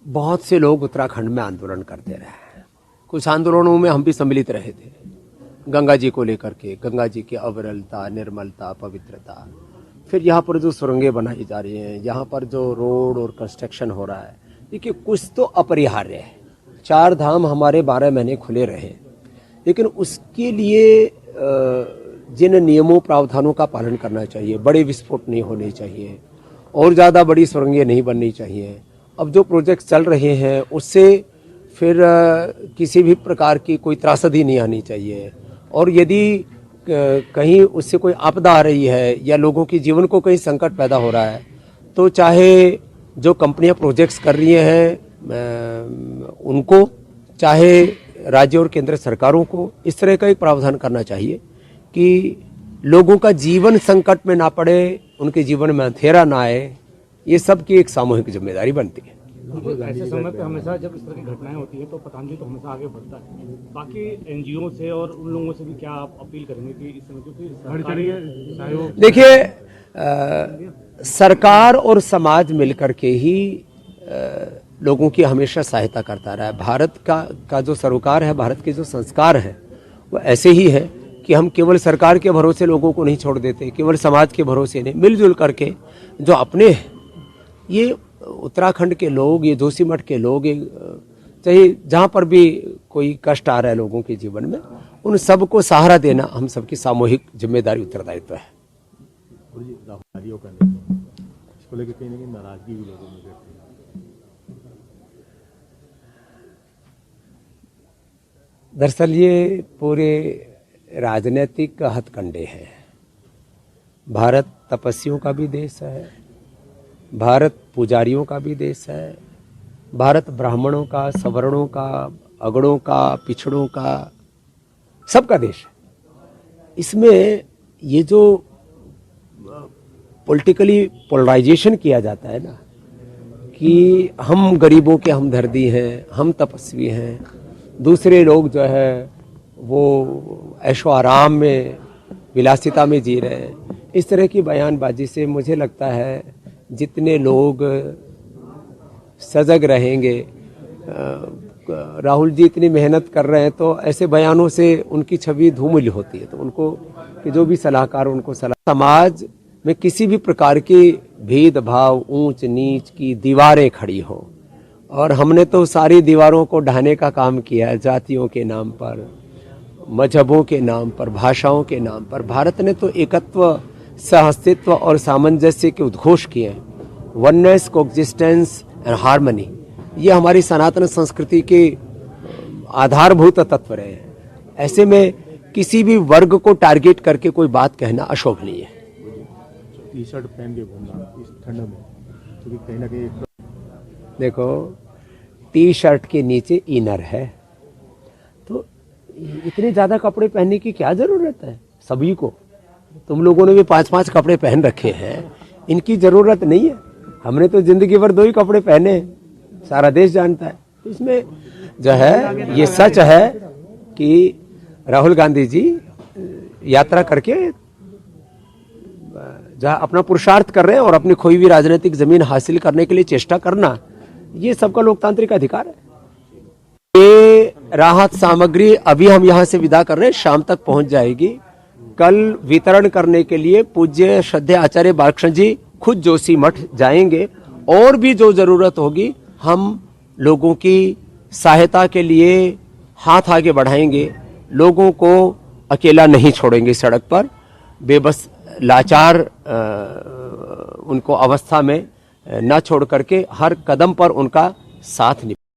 बहुत से लोग उत्तराखंड में आंदोलन करते रहे हैं। कुछ आंदोलनों में हम भी सम्मिलित रहे थे, गंगा जी को लेकर के, गंगा जी की अविरलता, निर्मलता, पवित्रता। फिर यहाँ पर जो सुरंगें बनाई जा रही हैं, यहाँ पर जो रोड और कंस्ट्रक्शन हो रहा है, देखिए कुछ तो अपरिहार्य है। 4 धाम हमारे 12 महीने खुले रहे, लेकिन उसके लिए जिन नियमों प्रावधानों का पालन करना चाहिए, बड़े विस्फोट नहीं होने चाहिए और ज़्यादा बड़ी सुरंगें नहीं बननी चाहिए। अब जो प्रोजेक्ट चल रहे हैं उससे फिर किसी भी प्रकार की कोई त्रासदी नहीं आनी चाहिए, और यदि कहीं उससे कोई आपदा आ रही है या लोगों के जीवन को कहीं संकट पैदा हो रहा है, तो चाहे जो कंपनियां प्रोजेक्ट्स कर रही हैं उनको, चाहे राज्य और केंद्र सरकारों को इस तरह का एक प्रावधान करना चाहिए कि लोगों का जीवन संकट में ना पड़े, उनके जीवन में अंधेरा ना आए। ये सब की एक सामूहिक जिम्मेदारी बनती है। ऐसे समय पे हमेशा जब इस तरह की घटनाएं होती है तो पतंजलि तो हमेशा आगे बढ़ता है। बाकी एनजीओ से और उन लोगों से भी क्या आप अपील करेंगे कि इस समय, क्योंकि सहयोग, देखिए सरकार और समाज मिलकर के ही लोगों की हमेशा सहायता करता रहा है। भारत का जो सरोकार है, भारत के जो संस्कार है वो ऐसे ही है कि हम केवल सरकार के भरोसे लोगों को नहीं छोड़ देते, केवल समाज के भरोसे नहीं, मिलजुल करके जो अपने हैं, ये उत्तराखंड के लोग, ये जोशीमठ के लोग, चाहे जहाँ पर भी कोई कष्ट आ रहा है लोगों के जीवन में, उन सबको सहारा देना हम सबकी सामूहिक जिम्मेदारी, उत्तरदायित्व है। इसको लेकर कहीं ना कहीं नाराजगी भी लोगों में रहती है। दरअसल ये पूरे राजनीतिक हथकंडे हैं। भारत तपस्वियों का भी देश है, भारत पुजारियों का भी देश है, भारत ब्राह्मणों का, सवर्णों का, अगड़ों का, पिछड़ों का, सबका देश है। इसमें ये जो पॉलिटिकली पोलराइजेशन किया जाता है ना, कि हम गरीबों के हमदर्दी हैं, हम तपस्वी हैं, दूसरे लोग जो है वो ऐशो आराम में, विलासिता में जी रहे हैं, इस तरह की बयानबाजी से मुझे लगता है जितने लोग सजग रहेंगे, राहुल जी इतनी मेहनत कर रहे हैं तो ऐसे बयानों से उनकी छवि धूमिल होती है, तो उनको कि जो भी सलाहकार उनको सलाह। समाज में किसी भी प्रकार की भेदभाव, ऊंच नीच की दीवारें खड़ी हो, और हमने तो सारी दीवारों को ढाने का काम किया है, जातियों के नाम पर, मजहबों के नाम पर, भाषाओं के नाम पर। भारत ने तो एकत्व, सहअस्तित्व और सामंजस्य के उद्घोष किए हैं, वननेस, कोएग्जिस्टेंस एंड हार्मनी। ये हमारी सनातन संस्कृति के आधारभूत तत्व रहे हैं। ऐसे में किसी भी वर्ग को टारगेट करके कोई बात कहना अशोभनीय है। टी शर्ट पहन के घूमना इस ठंड में, क्योंकि कहीं ना कहीं देखो, टी शर्ट के नीचे इनर है, तो इतने ज्यादा कपड़े पहनने की क्या जरूरत है सभी को? तुम लोगों ने भी 5-5 कपड़े पहन रखे हैं, इनकी जरूरत नहीं है। हमने तो जिंदगी भर 2 ही कपड़े पहने, सारा देश जानता है। इसमें जो है ये सच है कि राहुल गांधी जी यात्रा करके जहाँ अपना पुरुषार्थ कर रहे हैं और अपनी खोई हुई राजनीतिक जमीन हासिल करने के लिए चेष्टा करना, ये सबका लोकतांत्रिक अधिकार है। ये राहत सामग्री अभी हम यहाँ से विदा कर रहे हैं, शाम तक पहुंच जाएगी। कल वितरण करने के लिए पूज्य श्रद्धेय आचार्य बालकृष्ण जी खुद जोशीमठ जाएंगे, और भी जो जरूरत होगी हम लोगों की सहायता के लिए हाथ आगे बढ़ाएंगे। लोगों को अकेला नहीं छोड़ेंगे सड़क पर, बेबस लाचार उनको अवस्था में न छोड़ करके हर कदम पर उनका साथ निभाएंगे।